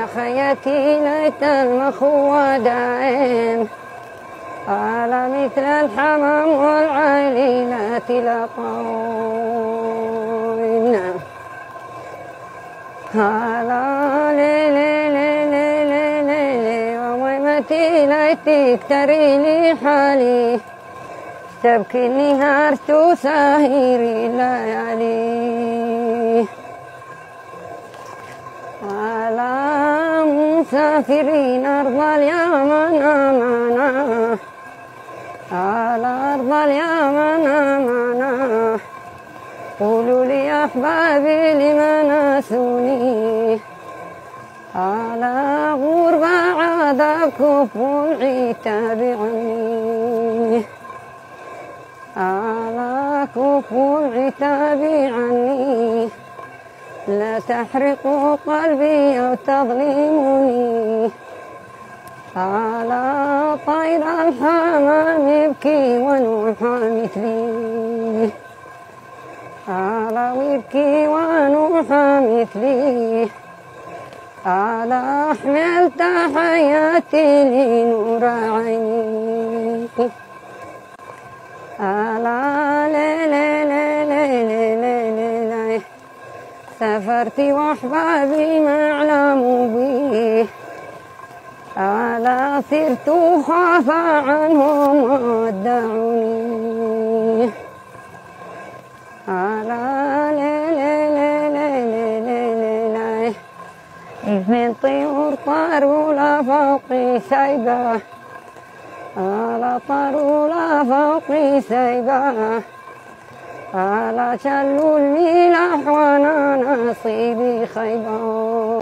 يا خيتي ليت المخوى دائم على مثل الحمام والعليلات لقوينا على ليلي وميمتي ليتك تري لي حالي تبكي النهار تساهر الليالي على مسافرين أرض اليمن أمانة على أرض اليمن أمانة قولوا لي أحبابي لما ناسوني على غربة عذاب كفوا العتاب عني على كفوا العتاب عني لا تحرقوا قلبي أو تظلموني على طير الحمام يبكي ونوحى مثلي على ويبكي ونوحى مثلي على حملت حياتي لنور عيني على ليلي سافرت واحبابي ما اعلموا بي على صرت خاف عنهم ودعوني على ليلي إذ من طيور طاروا فوقي سيبه على طاروا فوقي سيبه على شلوا الملاح وانا نصيبي خيبه.